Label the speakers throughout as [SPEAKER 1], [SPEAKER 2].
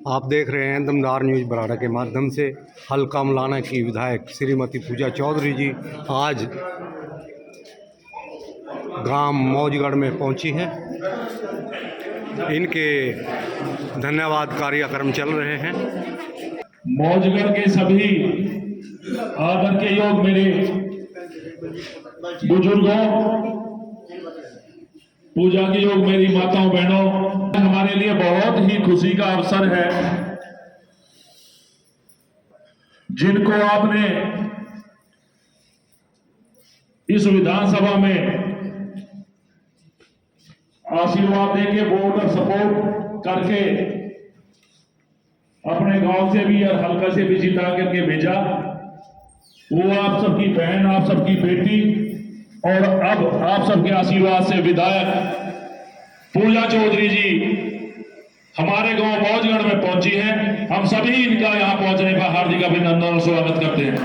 [SPEAKER 1] आप देख रहे हैं दमदार न्यूज़ बराड़ा के माध्यम से। हल्का मौलाना की विधायक श्रीमती पूजा चौधरी जी आज गांव मौजगढ़ में पहुंची हैं। इनके धन्यवाद कार्यक्रम चल रहे हैं।
[SPEAKER 2] मौजगढ़ के सभी आदर के योग मेरे बुजुर्गों, पूजा के योग मेरी माताओं बहनों, हमारे लिए बहुत ही खुशी का अवसर है जिनको आपने इस विधानसभा में आशीर्वाद देके वोट और सपोर्ट करके अपने गांव से भी और हल्का से भी जिता करके भेजा। वो आप सबकी बहन, आप सबकी बेटी और अब आप सबके आशीर्वाद से विधायक पूजा चौधरी जी हमारे गांव मौजगढ़ में पहुंची हैं। हम सभी इनका यहां पहुंचने का हार्दिक अभिनंदन और स्वागत करते हैं।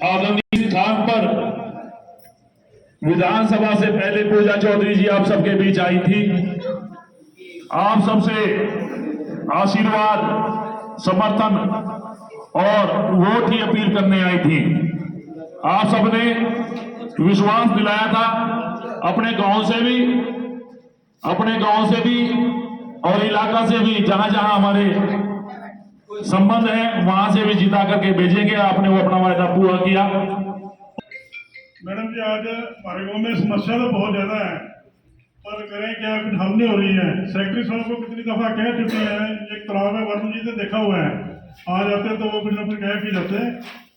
[SPEAKER 2] आदरणीय स्थान पर विधानसभा से पहले पूजा चौधरी जी आप सबके बीच आई थी। आप सबसे आशीर्वाद, समर्थन और वोट की अपील करने आई थी। आप सबने विश्वास दिलाया था अपने गांव से भी और इलाका से भी, जहां जहां हमारे संबंध है वहां से भी जिता करके भेजेंगे। आपने वो अपना वायदा पूरा किया।
[SPEAKER 3] मैडम जी, आज हमारे गांव में समस्या तो बहुत ज्यादा है, पर करें क्या, कुछ हल नहीं हो रही है। सेक्रेटरी साहब को कितनी दफा कह चुके हैं। एक तालाब है, वरुण जी से देखा हुआ है, आ जाते तो वो कुछ न कुछ कह भी जाते हैं।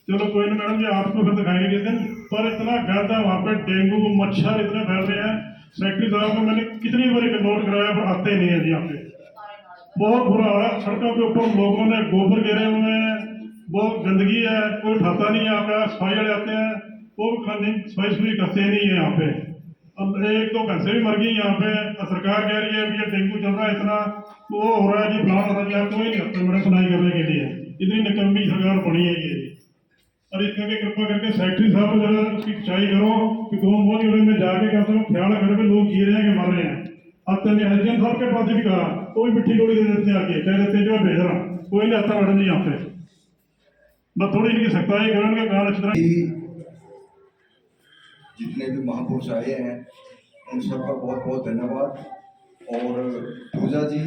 [SPEAKER 3] चलो कोई नहीं मैडम जी, आपको फिर दिखाएंगे किस दिन। पर इतना गंद है वहाँ पे, डेंगू मच्छर इतने फैल रहे हैं। सेक्रेटरी साहब को मैंने कितनी बार नोट कराया, पर आते नहीं है जी यहाँ पे। बहुत बुरा हाल है। सड़कों के ऊपर लोगों ने गोबर गिरे हुए हैं, बहुत गंदगी है, कोई उठाता नहीं है। यहाँ पे सफाई वाले आते हैं, वो सफाई करते नहीं है यहाँ पे। अब एक दो भैंसे भी मर गई यहाँ पे। सरकार कह रही है कि ये डेंगू चल रहा है, इतना वो हो रहा है जी, प्लान हो रहा है। कोई नहीं आता मैंने सुनाई करने के लिए। इतनी निकम्मी सरकार बनी है ये। और इसके कृपा करके सेक्रेटरी साहब जरा उसकी खिंचाई करो कि गाँव मौजगढ़ में जाके कम से कम ख्याल कर भी लोग जी रहे हैं कि मर रहे हैं। आते नहीं, एसडीएम साहब के पास भी कहा, वो भी मिट्टी गोली दे देते हैं आके, कह देते हैं जो मैं भेज रहा हूँ। कोई नहीं आता मैडम जी यहाँ पे। बस थोड़ी इनकी सख्ताई करें, उनका काम अच्छी तरह।
[SPEAKER 4] जितने भी महापुरुष आए हैं उन सबका बहुत बहुत धन्यवाद। और पूजा जी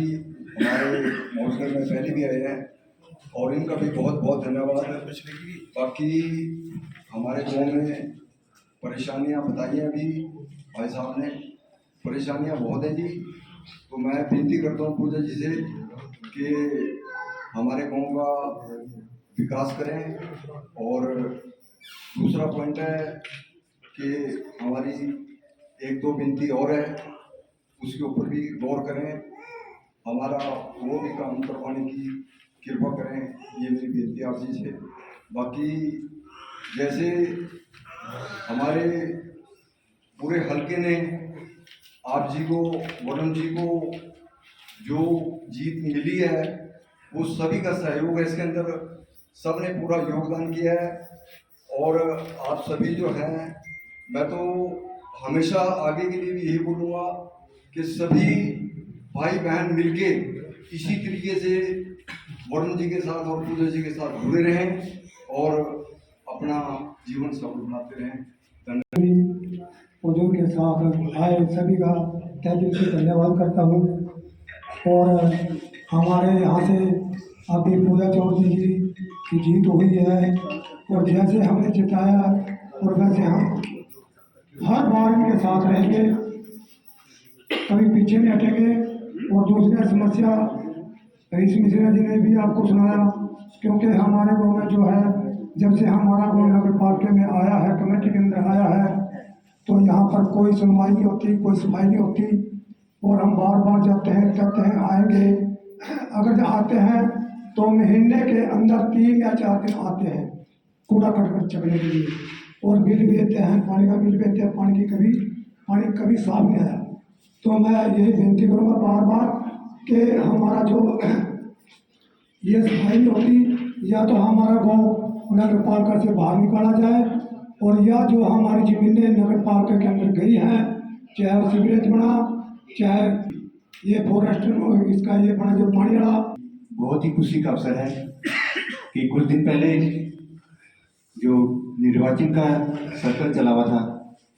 [SPEAKER 4] हमारे मौजगढ़ में पहले भी आए हैं और इनका भी बहुत बहुत धन्यवाद। बाकी हमारे गांव में परेशानियां बताई हैं अभी भाई साहब ने, परेशानियां बहुत हैं जी। तो मैं विनती करता हूं पूजा जी से कि हमारे गांव का विकास करें। और दूसरा पॉइंट है कि हमारी एक दो विनती और है, उसके ऊपर भी गौर करें। हमारा वो भी काम करवाने की कृपा करें, ये मेरी विनती आप जी से। बाकी जैसे हमारे पूरे हलके ने आप जी को, वरुण जी को जो जीत मिली है वो सभी का सहयोग है इसके अंदर। सबने पूरा योगदान किया है। और आप सभी जो हैं, मैं तो हमेशा आगे के लिए भी यही बोलूँगा कि सभी भाई बहन मिलके इसी तरीके से वरुण जी के साथ और पूजा जी के साथ जुड़े रहें और अपना जीवन सफल बनाते रहें।
[SPEAKER 5] बुजुर्ग के साथ आए सभी का तहे दिल से धन्यवाद करता हूँ। और हमारे यहाँ से अभी पूजा चौधरी जी की जीत हुई है और जैसे हमने जिताया और वैसे हम हर बार इनके साथ रहेंगे, कभी पीछे नहीं हटेंगे। और दूसरी समस्या रईस मिश्रा जी ने भी आपको सुनाया, क्योंकि हमारे गांव में जो है, जब से हमारा गांव नगर पालिका में आया है, कमेटी के अंदर आया है, तो यहाँ पर कोई सुनवाई नहीं होती, कोई सफाई नहीं होती। और हम बार बार जाते हैं, कहते हैं आएंगे, अगर आते हैं तो महीने के अंदर 3 या 4 दिन आते हैं कूड़ा कटकर चकने के लिए। और बिल भी देते हैं, पानी का बिल भी देते हैं, पानी कभी साफ नहीं आया। तो मैं यही विनती करूँगा बार बार कि हमारा जो ये सफाई होती या तो हमारा गांव नगर पालिका से बाहर निकाला जाए, और या जो हमारी जमीनें नगर पालिका के अंदर गई हैं, चाहे वो सीवरेज बना, चाहे ये फॉरेस्ट इसका ये बना जो पानी वाला।
[SPEAKER 6] बहुत ही खुशी का अवसर है कि कुछ दिन पहले जो निर्वाचन का सर्कल चला हुआ था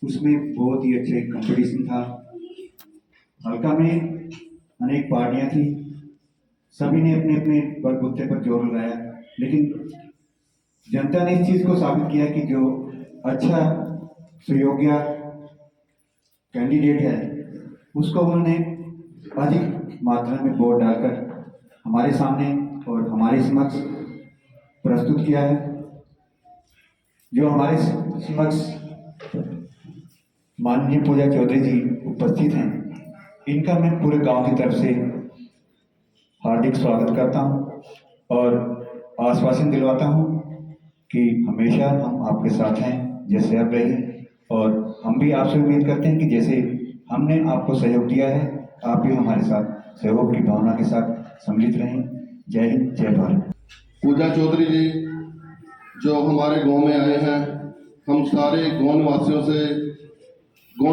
[SPEAKER 6] उसमें बहुत ही अच्छा एक कंपटीशन था। हल्का में अनेक पार्टियां थी, सभी ने अपने अपने बलबूते पर जोर लगाया, लेकिन जनता ने इस चीज़ को साबित किया कि जो अच्छा सुयोग्य कैंडिडेट है उसको उन्होंने अधिक मात्रा में वोट डालकर हमारे सामने और हमारे समक्ष प्रस्तुत किया है। जो हमारे समक्ष माननीय पूजा चौधरी जी उपस्थित हैं, इनका मैं पूरे गांव की तरफ से हार्दिक स्वागत करता हूं और आश्वासन दिलवाता हूं कि हमेशा हम आपके साथ हैं, जैसे अब रहे, और हम भी आपसे उम्मीद करते हैं कि जैसे हमने आपको सहयोग दिया है आप भी हमारे साथ सहयोग की भावना के साथ सम्मिलित रहें। जय हिंद, जय भारत।
[SPEAKER 7] पूजा चौधरी जी जो हमारे गांव में आए हैं, हम सारे गांव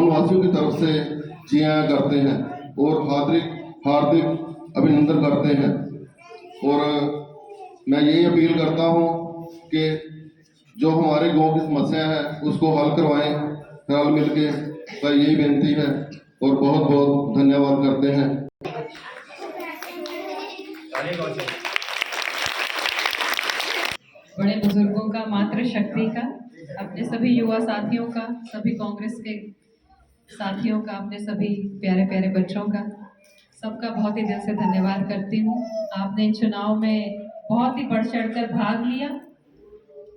[SPEAKER 7] वासियों की तरफ से जी आया करते हैं और हार्दिक अभिनंदन करते हैं। और मैं यही अपील करता हूं कि जो हमारे गांव की समस्या है उसको हल करवाएं, रल मिल के, तो यही बेनती है और बहुत बहुत धन्यवाद करते हैं।
[SPEAKER 8] बड़े बुजुर्गों का, मातृशक्ति का, अपने सभी युवा साथियों का, सभी कांग्रेस के साथियों का, अपने सभी प्यारे प्यारे बच्चों का, सबका बहुत ही दिल से धन्यवाद करती हूँ। आपने इन चुनाव में बहुत ही बढ़ चढ़कर भाग लिया,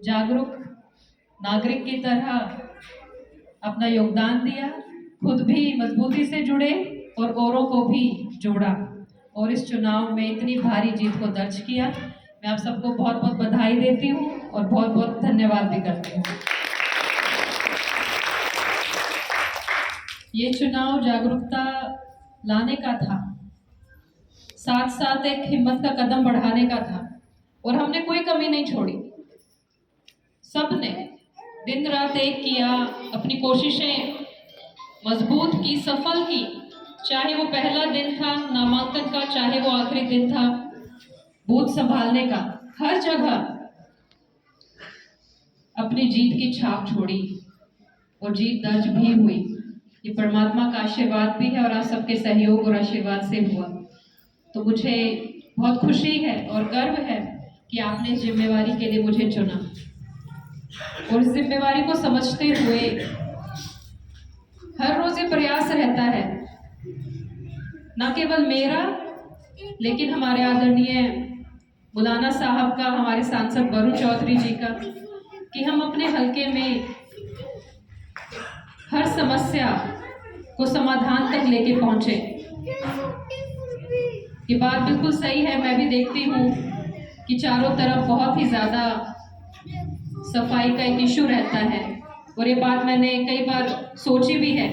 [SPEAKER 8] जागरूक नागरिक की तरह अपना योगदान दिया, खुद भी मजबूती से जुड़े और औरों को भी जोड़ा और इस चुनाव में इतनी भारी जीत को दर्ज किया। मैं आप सबको बहुत बहुत बधाई देती हूँ और बहुत बहुत धन्यवाद भी करती हूँ। ये चुनाव जागरूकता लाने का था, साथ साथ एक हिम्मत का कदम बढ़ाने का था और हमने कोई कमी नहीं छोड़ी। सबने दिन रात एक किया, अपनी कोशिशें मजबूत की, सफल की, चाहे वो पहला दिन था नामांकन का, चाहे वो आखिरी दिन था बूथ संभालने का, हर जगह अपनी जीत की छाप छोड़ी और जीत दर्ज भी हुई। ये परमात्मा का आशीर्वाद भी है और आप सबके सहयोग और आशीर्वाद से हुआ। तो मुझे बहुत खुशी है और गर्व है कि आपने इस जिम्मेवारी के लिए मुझे चुना और इस जिम्मेवारी को समझते हुए हर रोज ये प्रयास रहता है, न केवल मेरा लेकिन हमारे आदरणीय मौलाना साहब का, हमारे सांसद वरुण चौधरी जी का, कि हम अपने हलके में हर समस्या को समाधान तक लेके पहुंचे। ये बात बिल्कुल सही है, मैं भी देखती हूँ कि चारों तरफ बहुत ही ज़्यादा सफाई का एक इशू रहता है और ये बात मैंने कई बार सोची भी है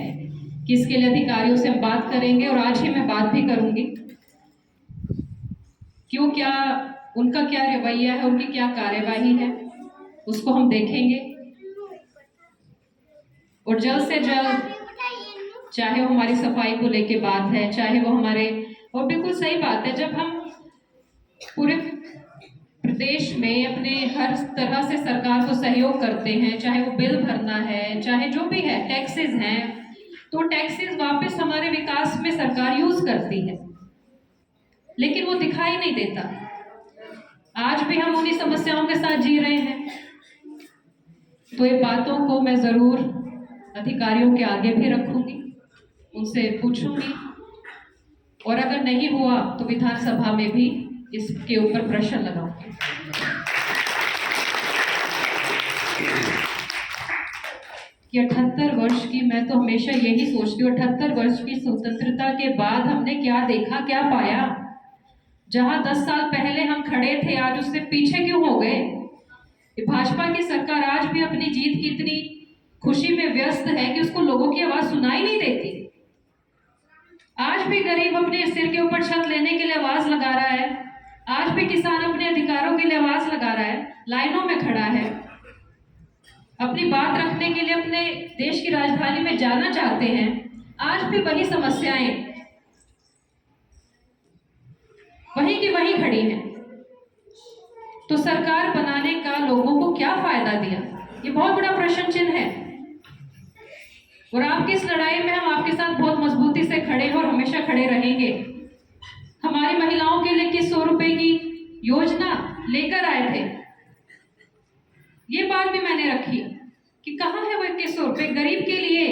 [SPEAKER 8] कि इसके लिए अधिकारियों से हम बात करेंगे और आज ही मैं बात भी करूँगी। क्यों, क्या उनका क्या रवैया है, उनकी क्या कार्यवाही है, उसको हम देखेंगे और जल्द से जल्द, चाहे वो हमारी सफाई को लेके बात है, चाहे वो हमारे, और बिल्कुल सही बात है, जब हम पूरे प्रदेश में अपने हर तरह से सरकार को सहयोग करते हैं, चाहे वो बिल भरना है, चाहे जो भी है, टैक्सेस हैं, तो टैक्सेस वापस हमारे विकास में सरकार यूज करती है, लेकिन वो दिखाई नहीं देता। आज भी हम उन्हीं समस्याओं के साथ जी रहे हैं। तो ये बातों को मैं ज़रूर अधिकारियों के आगे भी रखूंगी, उनसे पूछूंगी और अगर नहीं हुआ तो विधानसभा में भी इसके ऊपर प्रश्न लगाऊंगी। कि 78 वर्ष की, मैं तो हमेशा यही सोचती हूँ, 78 वर्ष की स्वतंत्रता के बाद हमने क्या देखा, क्या पाया। जहां 10 साल पहले हम खड़े थे, आज उससे पीछे क्यों हो गए। भाजपा की सरकार आज भी अपनी जीत की इतनी खुशी में व्यस्त है कि उसको लोगों की आवाज सुनाई नहीं देती। आज भी गरीब अपने सिर के ऊपर छत लेने के आज भी किसान अपने अधिकारों के लिए आवाज लगा रहा है, लाइनों में खड़ा है, अपनी बात रखने के लिए अपने देश की राजधानी में जाना चाहते हैं। आज भी वही समस्याएं वहीं की वहीं खड़ी हैं। तो सरकार बनाने का लोगों को क्या फायदा दिया, ये बहुत बड़ा प्रश्न चिन्ह है। और आपकी इस लड़ाई में हम आपके साथ बहुत मजबूती से खड़े हैं और हमेशा खड़े रहेंगे। हमारी महिलाओं के लिए 2100 रुपए की योजना लेकर आए थे, ये बात भी मैंने रखी कि कहाँ है वो 2100 रुपए। गरीब के लिए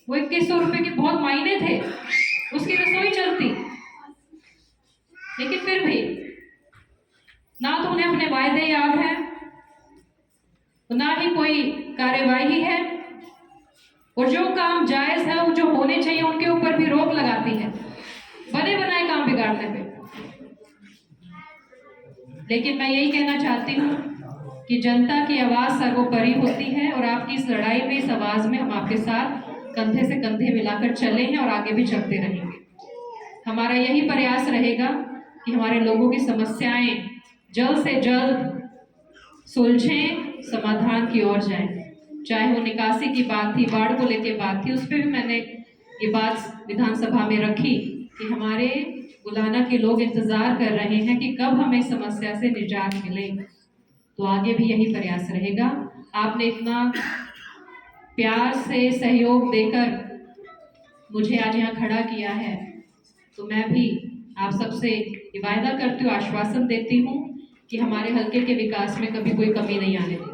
[SPEAKER 8] वो 2100 रुपए के बहुत मायने थे, उसकी रसोई चलती, लेकिन फिर भी ना तो उन्हें अपने वायदे याद हैं, ना ही कोई कार्यवाही है, और जो काम जायज है, वो जो होने चाहिए, उनके ऊपर भी रोक लगाती है, बने बनाए काम बिगाड़ने पे। लेकिन मैं यही कहना चाहती हूँ कि जनता की आवाज सर्वोपरि होती है, और आपकी इस लड़ाई में, इस आवाज में हम आपके साथ कंधे से कंधे मिलाकर चले हैं और आगे भी चलते रहेंगे। हमारा यही प्रयास रहेगा कि हमारे लोगों की समस्याएं जल्द से जल्द सुलझें, समाधान की ओर जाएं। चाहे वो निकासी की बात थी, बाढ़ को लेके बात थी, उस पर भी मैंने ये बात विधानसभा में रखी कि हमारे बुलाना के लोग इंतजार कर रहे हैं कि कब हमें समस्या से निजात मिले। तो आगे भी यही प्रयास रहेगा। आपने इतना प्यार से सहयोग देकर मुझे आज यहाँ खड़ा किया है, तो मैं भी आप सबसे वायदा करती हूँ, आश्वासन देती हूँ कि हमारे हल्के के विकास में कभी कोई कमी नहीं आने देगी।